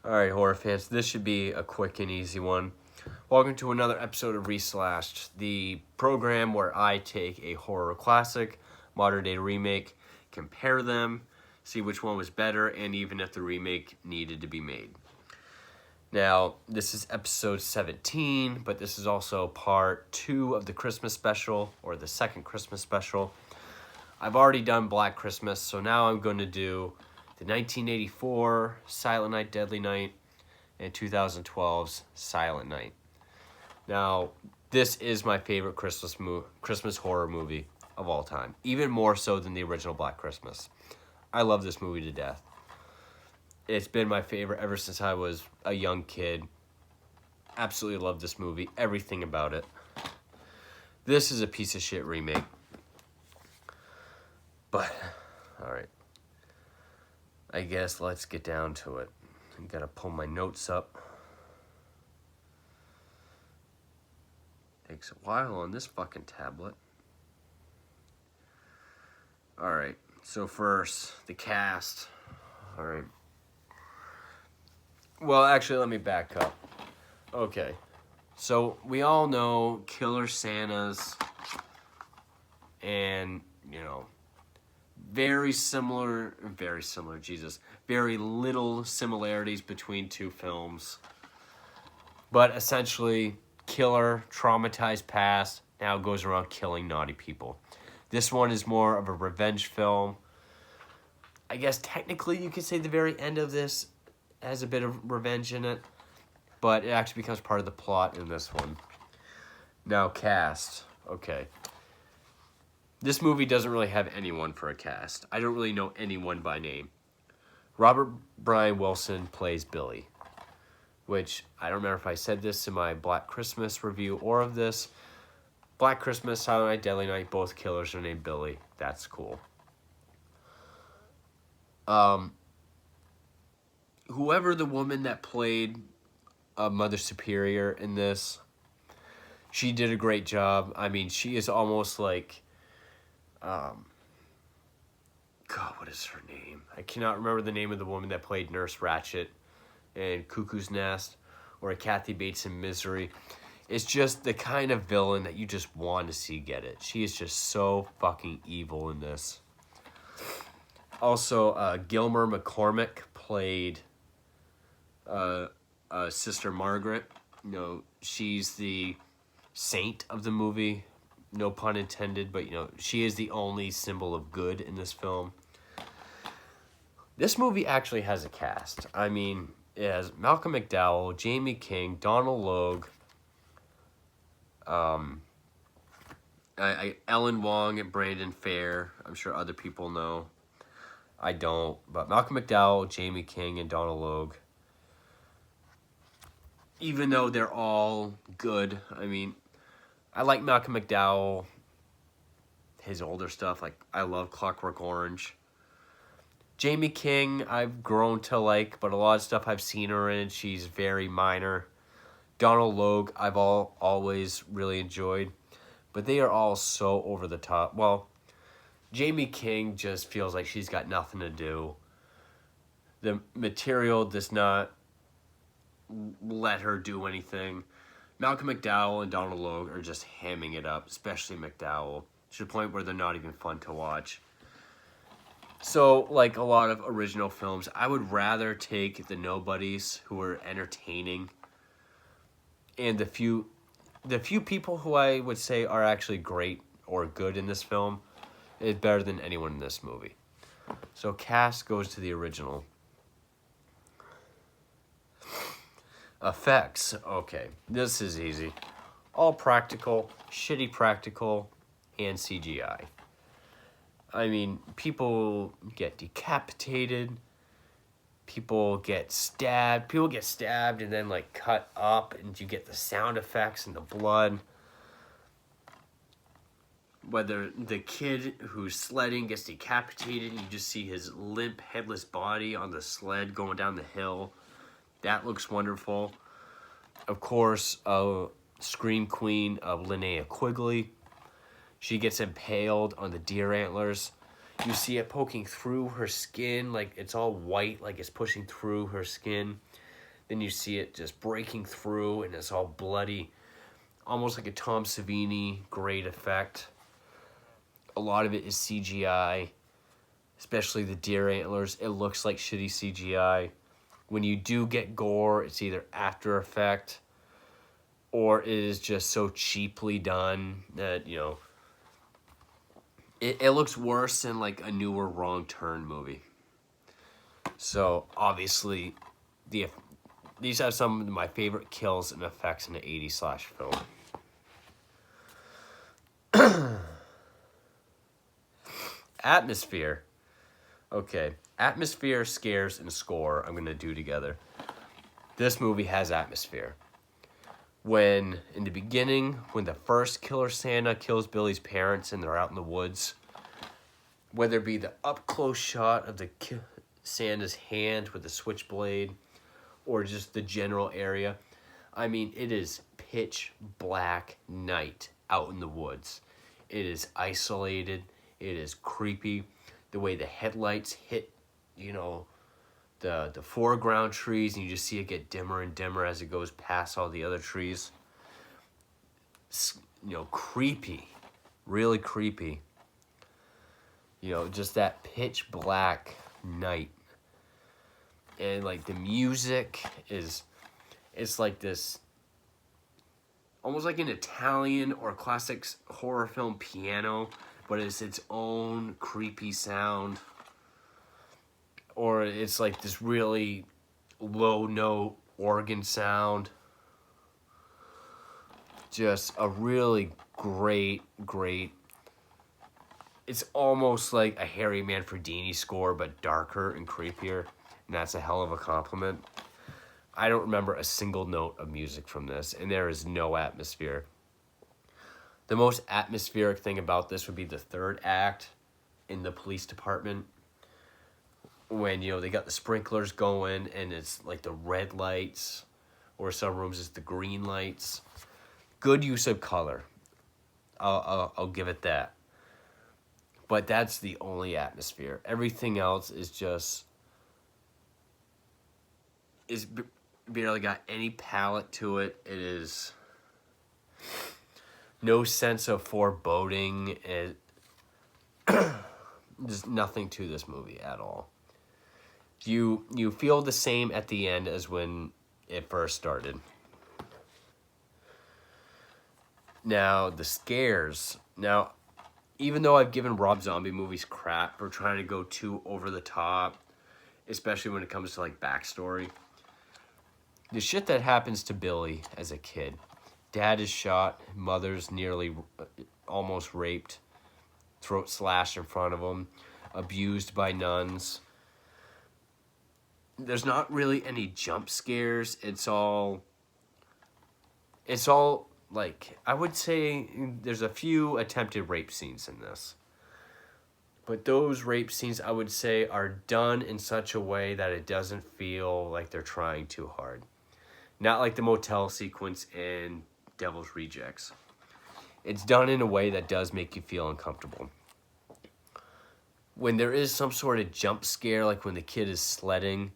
Alright, horror fans, this should be a quick and easy one. Welcome to another episode of Reslashed, the program where I take a horror classic, modern day remake, compare them, see which one was better, and even if the remake needed to be made. Now, this is episode 17, but this is also part 2 of the Christmas special, or the second Christmas special. I've already done Black Christmas, so now I'm going to do the 1984 Silent Night, Deadly Night, and 2012's Silent Night. Now, this is my favorite Christmas horror movie of all time, even more so than the original Black Christmas. I love this movie to death. It's been my favorite ever since I was a young kid. Absolutely love this movie, everything about it. This is a piece of shit remake. But, alright. I guess let's get down to it. I gotta pull my notes up. Takes a while on this fucking tablet. Alright, so first, the cast. Alright. Well, actually, let me back up. Okay. So, we all know Killer Santas and, very little similarities between two films. But essentially, killer, traumatized past, now goes around killing naughty people. This one is more of a revenge film. I guess technically you could say the very end of this has a bit of revenge in it, but it actually becomes part of the plot in this one. Now, cast. Okay. This movie doesn't really have anyone for a cast. I don't really know anyone by name. Robert Brian Wilson plays Billy, which I don't remember if I said this in my Black Christmas review or of this. Black Christmas, Silent Night, Deadly Night, both killers are named Billy. That's cool. Whoever the woman that played Mother Superior in this, she did a great job. I mean, she is almost like... God, what is her name? I cannot remember the name of the woman that played Nurse Ratched in Cuckoo's Nest or Kathy Bates in Misery. It's just the kind of villain that you just want to see get it. She is just so fucking evil in this. Also, Gilmer McCormick played Sister Margaret. She's the saint of the movie. No pun intended, but, she is the only symbol of good in this film. This movie actually has a cast. I mean, it has Malcolm McDowell, Jamie King, Donald Logue, Ellen Wong and Brandon Fair. I'm sure other people know. I don't. But Malcolm McDowell, Jamie King, and Donald Logue. Even though they're all good, I mean... I like Malcolm McDowell, his older stuff. Like, I love Clockwork Orange. Jamie King, I've grown to like, but a lot of stuff I've seen her in, she's very minor. Donald Logue, I've always really enjoyed. But they are all so over the top. Well, Jamie King just feels like she's got nothing to do. The material does not let her do anything. Malcolm McDowell and Donald Logue are just hamming it up, especially McDowell, to the point where they're not even fun to watch. So, like a lot of original films, I would rather take the nobodies who are entertaining and the few people who I would say are actually great or good in this film is better than anyone in this movie. So, cast goes to the original. Effects. Okay, this is easy. All practical, shitty practical, and CGI. I mean, people get decapitated. People get stabbed. People get stabbed and then, cut up, and you get the sound effects and the blood. Whether the kid who's sledding gets decapitated, and you just see his limp, headless body on the sled going down the hill. That looks wonderful. Of course, Scream Queen of Linnea Quigley. She gets impaled on the deer antlers. You see it poking through her skin, like it's all white, like it's pushing through her skin. Then you see it just breaking through, and it's all bloody, almost like a Tom Savini great effect. A lot of it is CGI, especially the deer antlers. It looks like shitty CGI. When you do get gore, it's either After Effect or it is just so cheaply done that, you know, it looks worse than like a newer Wrong Turn movie. So obviously, these are some of my favorite kills and effects in the 80s slash film. Atmosphere. Okay, atmosphere, scares, and score I'm going to do together. This movie has atmosphere. When, in the beginning, when the first Killer Santa kills Billy's parents and they're out in the woods, whether it be the up-close shot of the Santa's hand with the switchblade or just the general area, I mean, it is pitch black night out in the woods. It is isolated. It is creepy. The way the headlights hit, you know, the foreground trees, and you just see it get dimmer and dimmer as it goes past all the other trees. You know, creepy. Really creepy. You know, just that pitch black night. And like the music is, it's like this, almost like an Italian or classic horror film piano, but it's its own creepy sound. Or it's like this really low note organ sound. Just a really great. It's almost like a Harry Manfredini score, but darker and creepier. And that's a hell of a compliment. I don't remember a single note of music from this, and there is no atmosphere. The most atmospheric thing about this would be the third act in the police department. When, you know, they got the sprinklers going and it's like the red lights, or some rooms it's the green lights. Good use of color. I'll give it that. But that's the only atmosphere. Everything else is just, is barely got any palette to it. It is no sense of foreboding. There's nothing to this movie at all. You feel the same at the end as when it first started. Now, the scares. Now, even though I've given Rob Zombie movies crap for trying to go too over the top, especially when it comes to like backstory, the shit that happens to Billy as a kid. Dad is shot, mother's nearly almost raped, throat slashed in front of him, abused by nuns. There's not really any jump scares. It's all like, I would say there's a few attempted rape scenes in this. But those rape scenes, I would say, are done in such a way that it doesn't feel like they're trying too hard. Not like the motel sequence in Devil's Rejects. It's done in a way that does make you feel uncomfortable. When there is some sort of jump scare, like when the kid is sledding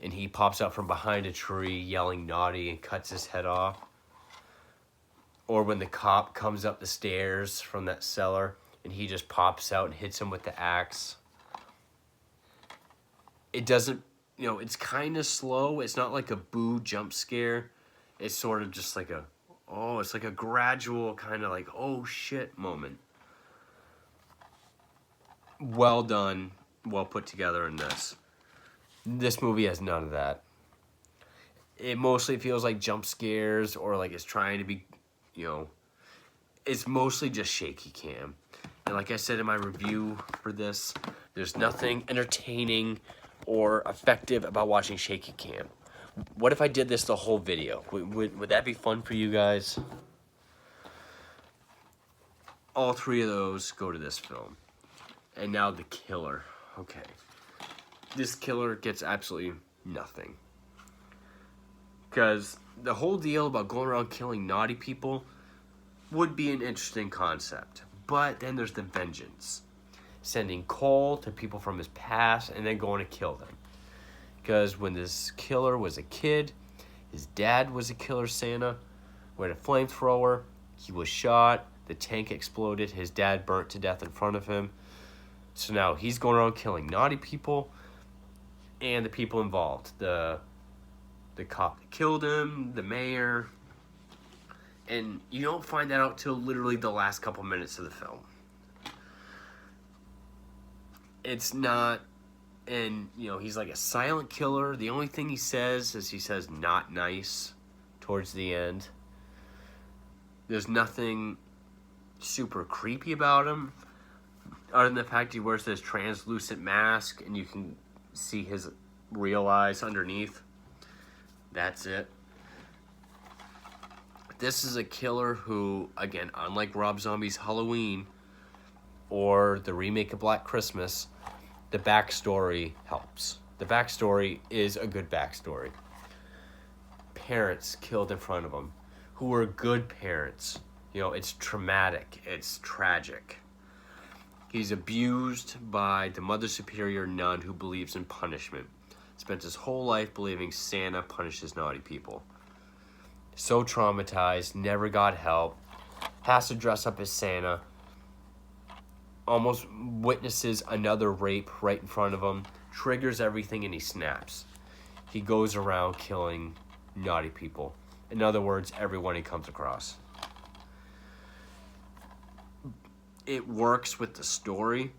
and he pops out from behind a tree yelling naughty and cuts his head off, or when the cop comes up the stairs from that cellar and he just pops out and hits him with the axe. It doesn't, you know, it's kind of slow. It's not like a boo jump scare. It's sort of just like it's like a gradual kind of like, oh shit moment. Well done, well put together in this. This movie has none of that. It mostly feels like jump scares or like it's trying to be, you know, it's mostly just shaky cam. And like I said in my review for this, there's nothing entertaining or effective about watching shaky cam. What if I did this the whole video? Would that be fun for you guys? All three of those go to this film. And now the killer. Okay. This killer gets absolutely nothing. Because the whole deal about going around killing naughty people would be an interesting concept. But then there's the vengeance. Sending coal to people from his past and then going to kill them. Because when this killer was a kid, his dad was a killer Santa with a flamethrower. He was shot. The tank exploded. His dad burnt to death in front of him. So now he's going around killing naughty people and the people involved. The cop that killed him, the mayor. And you don't find that out till literally the last couple minutes of the film. It's not, and he's like a silent killer. The only thing he says is he says "not nice" towards the end. There's nothing super creepy about him, other than the fact he wears this translucent mask and you can see his real eyes underneath. That's it. This is a killer who, again, unlike Rob Zombie's Halloween or the remake of Black Christmas, the backstory helps. The backstory is a good backstory. Parents killed in front of him who were good parents. It's traumatic. It's tragic. He's abused by the Mother Superior nun who believes in punishment. Spent his whole life believing Santa punishes naughty people. So traumatized, never got help, has to dress up as Santa, almost witnesses another rape right in front of him, triggers everything, and he snaps. He goes around killing naughty people. In other words, everyone he comes across. It works with the story.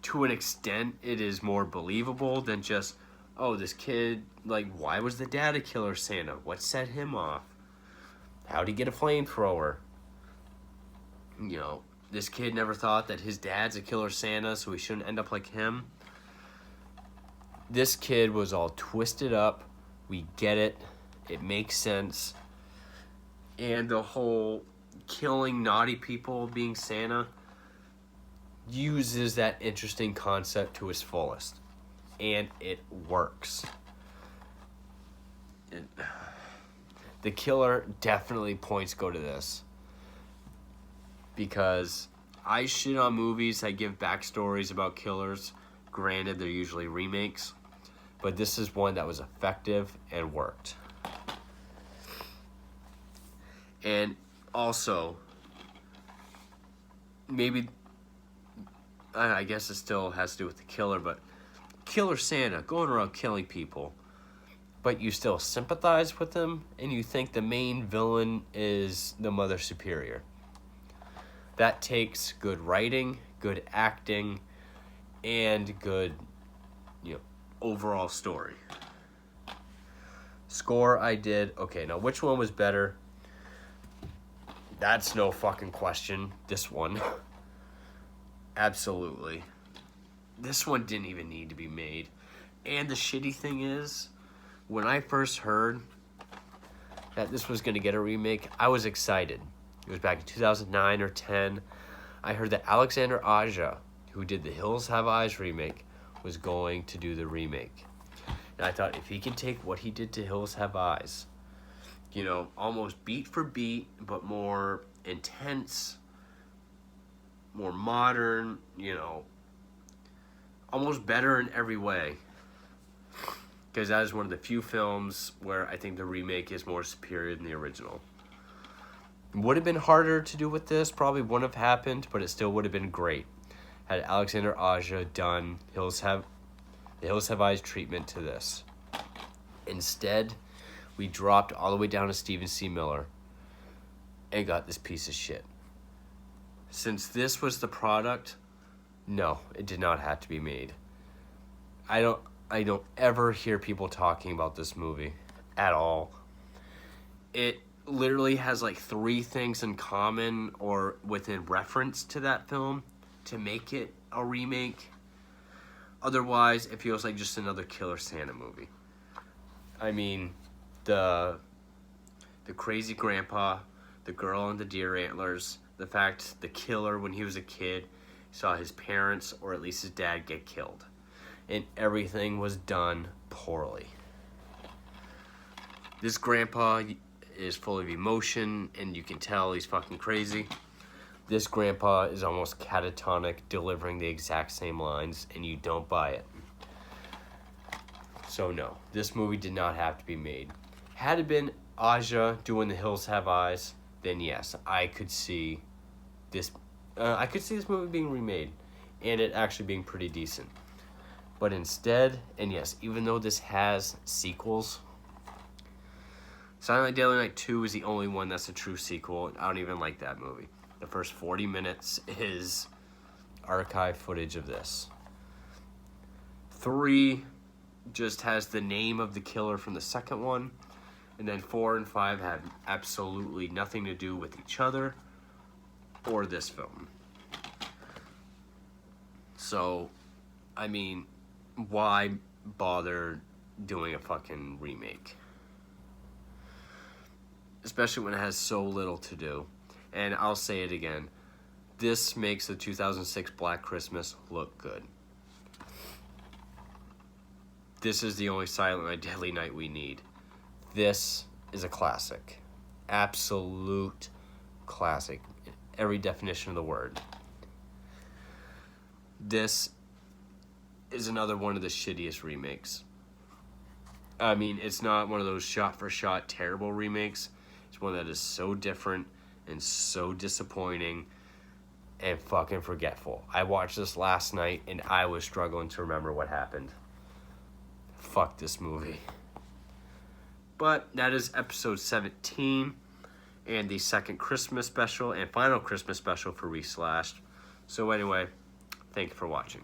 To an extent, it is more believable than just, oh, this kid, why was the dad a killer Santa? What set him off? How'd he get a flamethrower? This kid never thought that his dad's a killer Santa, so he shouldn't end up like him. This kid was all twisted up. We get it. It makes sense. And the whole killing naughty people being Santa uses that interesting concept to its fullest. And it works. The killer definitely points go to this. Because I shit on movies that give backstories about killers. Granted, they're usually remakes. But this is one that was effective and worked. And also, maybe, I guess it still has to do with the killer, but killer Santa going around killing people, but you still sympathize with him and you think the main villain is the Mother Superior. That takes good writing, good acting, and good, overall story. Score I did, okay, now which one was better? That's no fucking question. This one. Absolutely. This one didn't even need to be made. And the shitty thing is, when I first heard that this was going to get a remake, I was excited. It was back in 2009 or 10. I heard that Alexander Aja, who did the Hills Have Eyes remake, was going to do the remake. And I thought, if he can take what he did to Hills Have Eyes, almost beat for beat, but more intense, more modern, almost better in every way. Because that is one of the few films where I think the remake is more superior than the original. Would have been harder to do with this, probably wouldn't have happened, but it still would have been great had Alexander Aja done the Hills Have Eyes treatment to this. Instead, we dropped all the way down to Stephen C. Miller and got this piece of shit. Since this was the product, no, it did not have to be made. I don't ever hear people talking about this movie at all. It literally has 3 things in common or within reference to that film to make it a remake. Otherwise, it feels like just another Killer Santa movie. I mean, the crazy grandpa, the girl in the deer antlers, the fact the killer, when he was a kid, saw his parents, or at least his dad, get killed. And everything was done poorly. This grandpa is full of emotion, and you can tell he's fucking crazy. This grandpa is almost catatonic, delivering the exact same lines, and you don't buy it. So no, this movie did not have to be made. Had it been Aja doing The Hills Have Eyes, then yes, I could see this. I could see this movie being remade, and it actually being pretty decent. But instead, and yes, even though this has sequels, Silent Night, Deadly Night 2 is the only one that's a true sequel. I don't even like that movie. The first 40 minutes is archive footage of this. 3 just has the name of the killer from the second one. And then 4 and 5 have absolutely nothing to do with each other or this film. So, I mean, why bother doing a fucking remake? Especially when it has so little to do. And I'll say it again. This makes the 2006 Black Christmas look good. This is the only Silent Night, Deadly Night we need. This is a classic. Absolute classic. In every definition of the word. This is another one of the shittiest remakes. I mean, it's not one of those shot-for-shot terrible remakes. It's one that is so different and so disappointing and fucking forgetful. I watched this last night and I was struggling to remember what happened. Fuck this movie. But that is episode 17 and the second Christmas special and final Christmas special for Reslashed. So anyway, thank you for watching.